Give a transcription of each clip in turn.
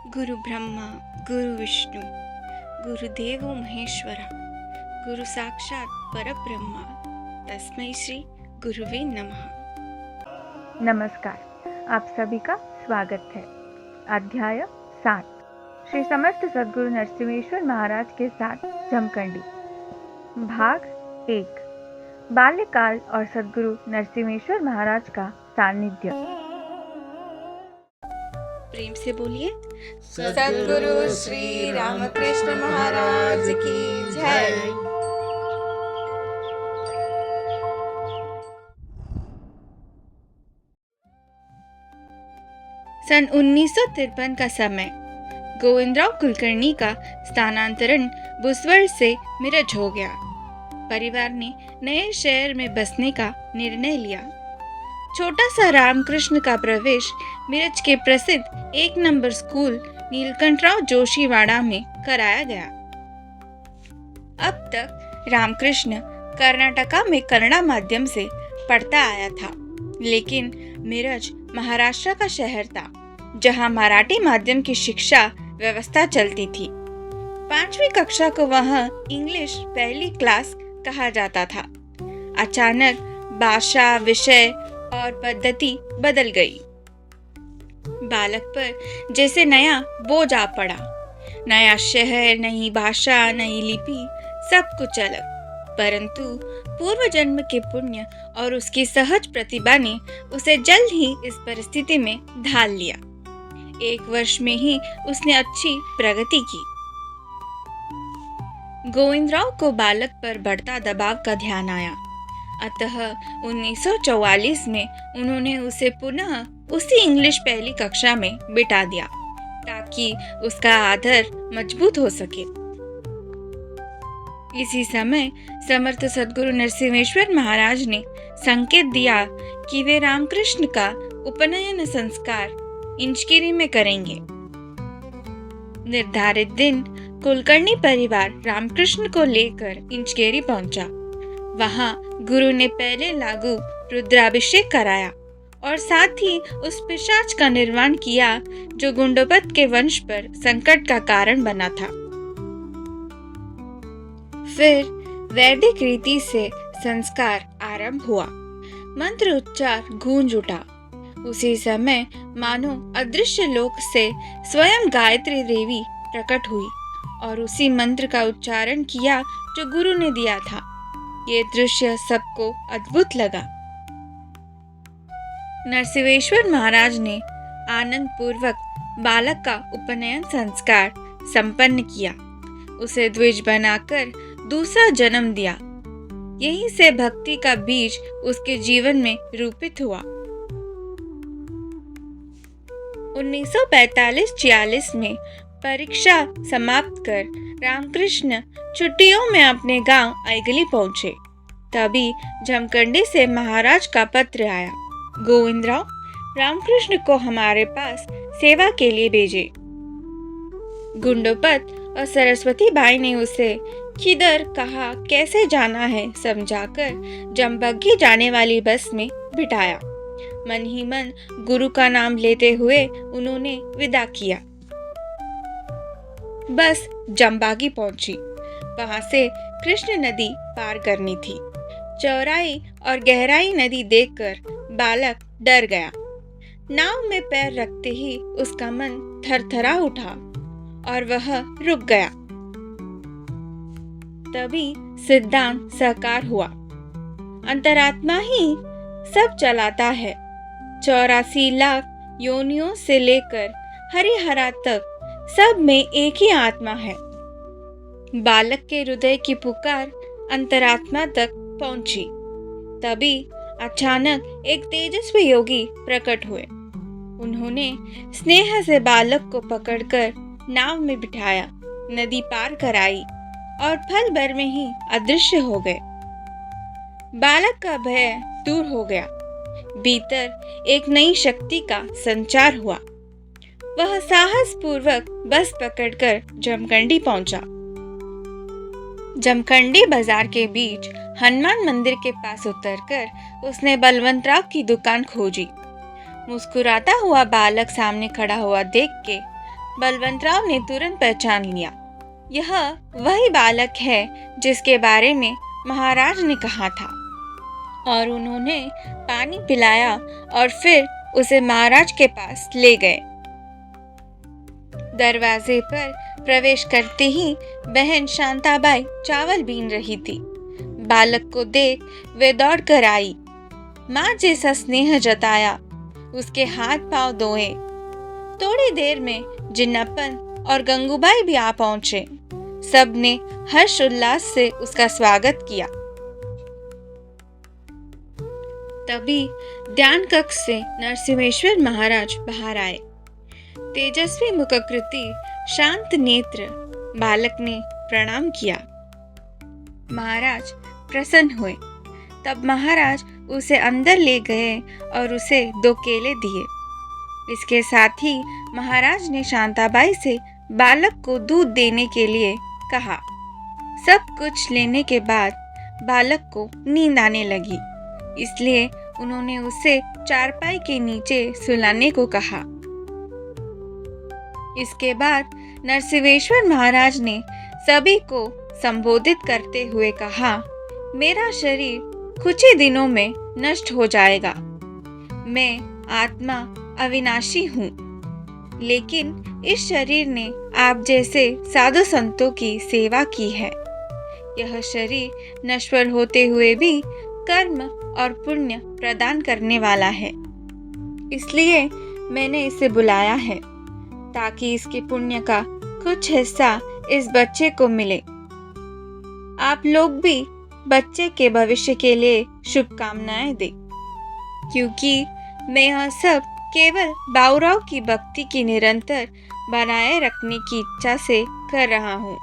गुरु ब्रह्मा गुरु विष्णु गुरुदेवो महेश्वरा गुरु साक्षात परब्रह्मा तस्मै श्री गुरुवे नमः। नमस्कार, आप सभी का स्वागत है। अध्याय 7 श्री समर्थ सद्गुरु नरसिंहेश्वर महाराज के साथ जमखंडी, भाग 1। बाल्यकाल और सद्गुरु नरसिंहेश्वर महाराज का सानिध्य। प्रेम से बोलिए सद्गुरु श्री रामकृष्ण महाराज की जय। सन 1953 का समय। गोविंदराव कुलकर्णी का स्थानांतरण भुसवल से मिरज हो गया। परिवार ने नए शहर में बसने का निर्णय लिया। छोटा सा रामकृष्ण का प्रवेश मिरज के प्रसिद्ध 1 नंबर स्कूल नीलकंठराव जोशीवाड़ा में कराया गया। अब तक रामकृष्ण कर्नाटका में कन्नड़ा माध्यम से पढ़ता आया था, लेकिन मिरज महाराष्ट्र का शहर था, जहां मराठी माध्यम की शिक्षा व्यवस्था चलती थी। 5वीं कक्षा को वहां इंग्लिश पहली क्लास कहा जाता था। अचानक भाषा, विषय और पद्धति बदल गई। बालक पर जैसे नया बोझ आ पड़ा। नया शहर, नई भाषा, नई लिपि, सब कुछ अलग। परंतु पूर्व जन्म के पुण्य और उसकी सहज प्रतिभा ने उसे जल्द ही इस परिस्थिति में ढाल लिया। 1 वर्ष में ही उसने अच्छी प्रगति की। गोविंदराव को बालक पर बढ़ता दबाव का ध्यान आया। अतः 1944 में उन्होंने उसे पुनः उसी इंग्लिश पहली कक्षा में बिठा दिया, ताकि उसका आधार मजबूत हो सके। इसी समय समर्थ सद्गुरु नरसिंहेश्वर महाराज ने संकेत दिया कि वे रामकृष्ण का उपनयन संस्कार इंचगिरी में करेंगे। निर्धारित दिन कुलकर्णी परिवार रामकृष्ण को लेकर इंचगिरी पहुंचा। वहां गुरु ने पहले लागू रुद्राभिषेक कराया और साथ ही उस पिशाच का निर्वाण किया जो गुंडोपत के वंश पर संकट का कारण बना था। फिर वैदिक रीति से संस्कार आरंभ हुआ। मंत्र उच्चार गूंज उठा। उसी समय मानो अदृश्य लोक से स्वयं गायत्री देवी प्रकट हुई और उसी मंत्र का उच्चारण किया जो गुरु ने दिया था। ये दृश्य सबको अद्भुत लगा। नरसिंहेश्वर महाराज ने आनंद पूर्वक बालक का उपनयन संस्कार संपन्न किया। उसे द्विज बनाकर दूसरा जन्म दिया। यहीं से भक्ति का बीज उसके जीवन में रूपित हुआ। 1945-46 में परीक्षा समाप्त कर रामकृष्ण छुट्टियों में अपने गांव ऐगली पहुंचे। तभी जमखंडी से महाराज का पत्र आया। गोविंदराव, रामकृष्ण को हमारे पास सेवा के लिए भेजे। गुंडोपत और सरस्वती बाई ने उसे किधर, कहाँ, कैसे जाना है समझाकर जमबग्गी जाने वाली बस में बिठाया। मन ही मन गुरु का नाम लेते हुए उन्होंने विदा किया। बस जमबागी पहुंची। वहां से कृष्ण नदी पार करनी थी। चौड़ाई और गहराई नदी देखकर बालक डर गया। नाव में पैर रखते ही उसका मन थरथरा उठा और वह रुक गया। तभी सिद्धांत साकार हुआ। अंतरात्मा ही सब चलाता है। 84 लाख योनियों से लेकर हरिहरा तक सब में एक ही आत्मा है। बालक के हृदय की पुकार अंतरात्मा तक पहुंची। तभी अचानक एक तेजस्वी योगी प्रकट हुए। उन्होंने स्नेह से बालक को पकड़कर नाव में बिठाया, नदी पार कराई और पल भर में ही अदृश्य हो गए। बालक का भय दूर हो गया। भीतर एक नई शक्ति का संचार हुआ। वह साहस पूर्वक बस पकड़कर जमखंडी पहुंचा। जमखंडी बाजार के बीच हनुमान मंदिर के पास उतरकर उसने बलवंतराव की दुकान खोजी। मुस्कुराता हुआ बालक सामने खड़ा हुआ देख के बलवंतराव ने तुरंत पहचान लिया। यह वही बालक है जिसके बारे में महाराज ने कहा था, और उन्होंने पानी पिलाया और फिर उसे महाराज के पास ले गए। दरवाजे पर प्रवेश करते ही बहन शांताबाई चावल बीन रही थी। बालक को देख वे दौड़कर आई। माँ जैसा स्नेह जताया, उसके हाथ पांव धोए। थोड़ी देर में जिन्नापन और गंगूबाई भी आ पहुंचे। सब ने हर्ष उल्लास से उसका स्वागत किया। तभी ध्यान कक्ष से नरसिम्हेश्वर महाराज बाहर आए। तेजस्वी मुखाकृति, शांत नेत्र। बालक ने प्रणाम किया। महाराज प्रसन्न हुए। तब महाराज उसे अंदर ले गए और उसे 2 केले दिए। इसके साथ ही महाराज ने शांताबाई से बालक को दूध देने के लिए कहा। सब कुछ लेने के बाद बालक को नींद आने लगी, इसलिए उन्होंने उसे चारपाई के नीचे सुलाने को कहा। इसके बाद नरसिम्हेश्वर महाराज ने सभी को संबोधित करते हुए कहा, मेरा शरीर कुछ ही दिनों में नष्ट हो जाएगा। मैं आत्मा अविनाशी हूँ, लेकिन इस शरीर ने आप जैसे साधु संतों की सेवा की है। यह शरीर नश्वर होते हुए भी कर्म और पुण्य प्रदान करने वाला है, इसलिए मैंने इसे बुलाया है ताकि इसके पुण्य का कुछ हिस्सा इस बच्चे को मिले। आप लोग भी बच्चे के भविष्य के लिए शुभकामनाएं दें, क्योंकि मैं यह सब केवल बाबूराव की भक्ति की निरंतर बनाए रखने की इच्छा से कर रहा हूँ।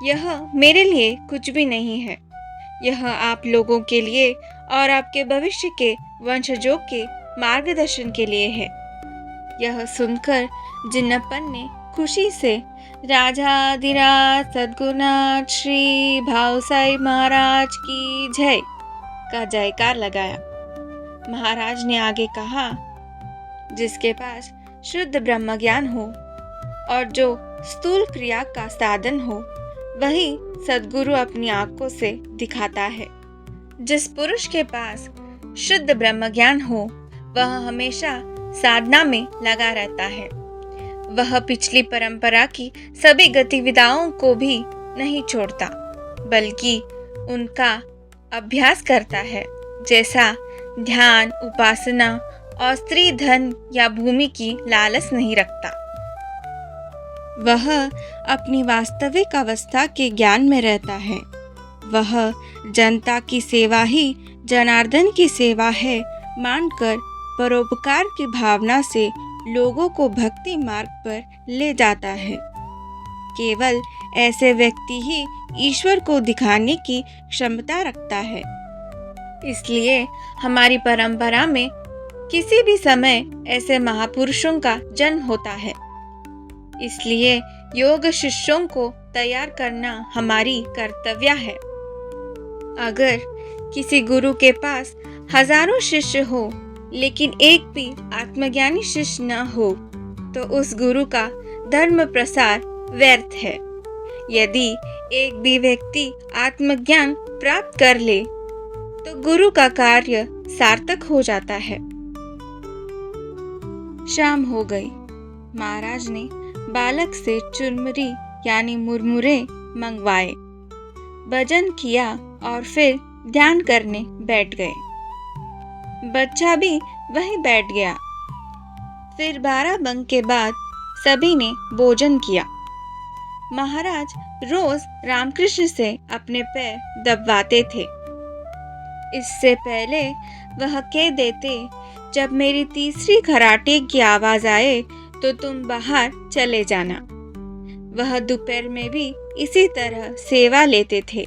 यह मेरे लिए कुछ भी नहीं है, यह आप लोगों के लिए और आपके भविष्य के वंशजों के मार्गदर्शन के लिए है। यह सुनकर जिन्नप्पन ने खुशी से राजाधिराज सद्गुरुनाथ श्री भावसाई महाराज की जय का जयकार लगाया। महाराज ने आगे कहा, जिसके पास शुद्ध ब्रह्म ज्ञान हो और जो स्थूल क्रिया का साधन हो, वही सद्गुरु अपनी आंखों से दिखाता है। जिस पुरुष के पास शुद्ध ब्रह्म ज्ञान हो, वह हमेशा साधना में लगा रहता है। वह पिछली परंपरा की सभी गतिविधियों को भी नहीं छोड़ता, बल्कि उनका अभ्यास करता है, जैसा ध्यान, उपासना और स्त्री, धन या भूमि की लालच नहीं रखता। वह अपनी वास्तविक अवस्था के ज्ञान में रहता है। वह जनता की सेवा ही जनार्दन की सेवा है मानकर परोपकार की भावना से लोगों को भक्ति मार्ग पर ले जाता है। केवल ऐसे व्यक्ति ही ईश्वर को दिखाने की क्षमता रखता है। इसलिए हमारी परंपरा में किसी भी समय ऐसे महापुरुषों का जन्म होता है। इसलिए योग शिष्यों को तैयार करना हमारी कर्तव्य है। अगर किसी गुरु के पास हजारों शिष्य हो, लेकिन एक भी आत्मज्ञानी शिष्य न हो, तो उस गुरु का धर्म प्रसार व्यर्थ है। यदि एक भी व्यक्ति आत्मज्ञान प्राप्त कर ले, तो गुरु का कार्य सार्थक हो जाता है। शाम हो गई। महाराज ने बालक से चुरमुरी यानी मुरमुरे मंगवाए, भजन किया और फिर ध्यान करने बैठ गए। बच्चा भी वहीं बैठ गया। फिर 12 बंग के बाद सभी ने भोजन किया। महाराज रोज रामकृष्ण से अपने पैर दबवाते थे। इससे पहले वह कह देते, जब मेरी तीसरी खराटे की आवाज आए तो तुम बाहर चले जाना। वह दोपहर में भी इसी तरह सेवा लेते थे,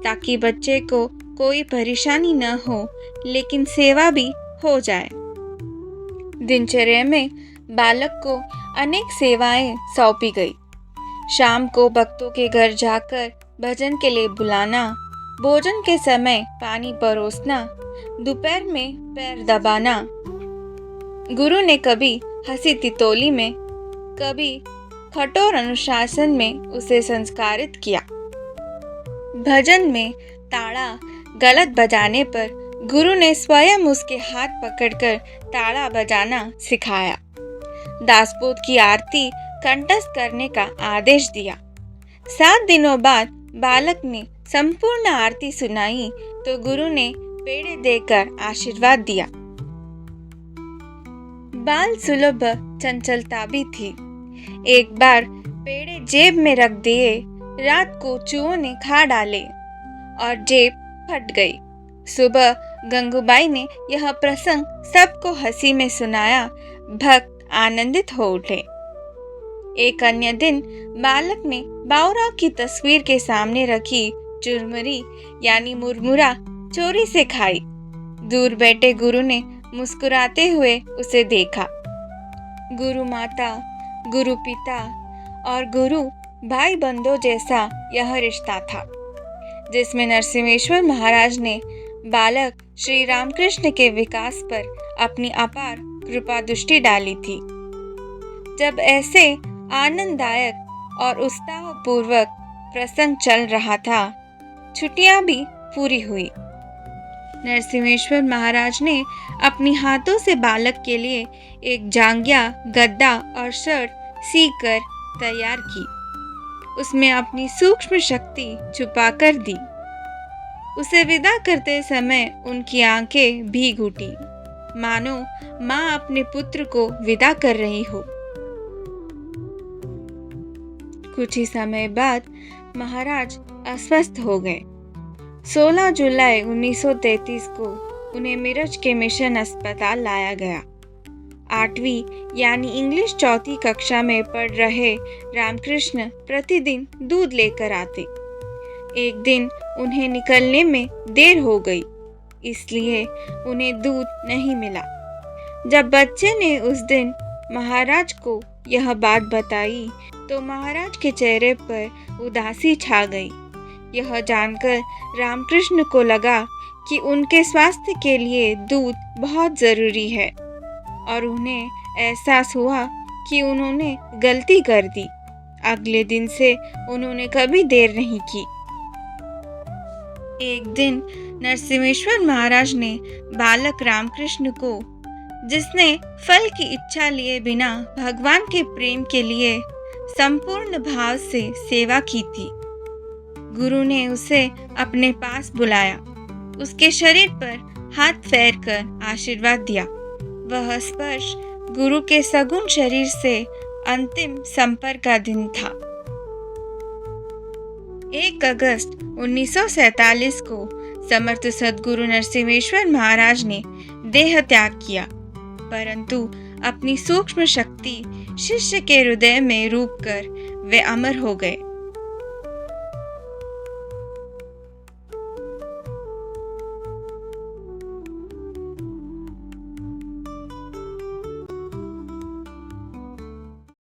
ताकि बच्चे को कोई परेशानी न हो, लेकिन सेवा भी हो जाए। दिनचर्या में बालक को अनेक सेवाएं सौंपी गई। शाम को भक्तों के घर जाकर भजन के लिए बुलाना, भोजन के समय पानी परोसना, दोपहर में पैर दबाना। गुरु ने कभी हंसी तितौली में कभी कठोर अनुशासन में उसे संस्कारित किया। भजन में ताड़ा गलत बजाने पर गुरु ने स्वयं उसके हाथ पकड़कर ताड़ा बजाना सिखाया। दासबोध की आरती कंठस्थ करने का आदेश दिया। 7 दिनों बाद बालक ने संपूर्ण आरती सुनाई तो गुरु ने पेड़े देकर आशीर्वाद दिया। बाल सुलभ चंचलता भी थी। एक बार पेड़े जेब में रख दिए, रात को चूहों ने खा डाले और जेब फट गई। सुबह गंगूबाई ने यह प्रसंग सबको हंसी में सुनाया। भक्त आनंदित हो उठे। एक अन्य दिन बालक ने बावरा की तस्वीर के सामने रखी चुरमुरी यानी मुरमुरा चोरी से खाई। दूर बैठे गुरु ने मुस्कुराते हुए उसे देखा। गुरु माता, गुरु पिता और गुरु भाई बंधुओं जैसा यह रिश्ता था, जिसमें नरसिम्हेश्वर महाराज ने बालक श्री रामकृष्ण के विकास पर अपनी अपार कृपा दृष्टि डाली थी। जब ऐसे आनंददायक और उत्साहपूर्वक प्रसंग चल रहा था, छुट्टियां भी पूरी हुई। नरसिम्हेश्वर महाराज ने अपनी हाथों से बालक के लिए एक जांघिया, गद्दा और शर्ट सी कर तैयार की। उसमें अपनी सूक्ष्म शक्ति छुपा कर दी। उसे विदा करते समय उनकी आंखें भीग उठी, मानो माँ अपने पुत्र को विदा कर रही हो। कुछ ही समय बाद महाराज अस्वस्थ हो गए। 16 जुलाई 1933 को उन्हें मिरज के मिशन अस्पताल लाया गया। 8वीं यानी इंग्लिश चौथी कक्षा में पढ़ रहे रामकृष्ण प्रतिदिन दूध लेकर आते। एक दिन उन्हें निकलने में देर हो गई, इसलिए उन्हें दूध नहीं मिला। जब बच्चे ने उस दिन महाराज को यह बात बताई तो महाराज के चेहरे पर उदासी छा गई। यह जानकर रामकृष्ण को लगा कि उनके स्वास्थ्य के लिए दूध बहुत जरूरी है और उन्हें एहसास हुआ कि उन्होंने गलती कर दी। अगले दिन से उन्होंने कभी देर नहीं की। एक दिन नरसिम्हेश्वर महाराज ने बालक रामकृष्ण को, जिसने फल की इच्छा लिए बिना भगवान के प्रेम के लिए संपूर्ण भाव से सेवा की थी, गुरु ने उसे अपने पास बुलाया। उसके शरीर पर हाथ फेर कर आशीर्वाद दिया। वह स्पर्श गुरु के सगुण शरीर से अंतिम संपर्क का दिन था। 1 अगस्त 1947 को समर्थ सद्गुरु नरसिम्हेश्वर महाराज ने देह त्याग किया, परंतु अपनी सूक्ष्म शक्ति शिष्य के हृदय में रूप कर वे अमर हो गए।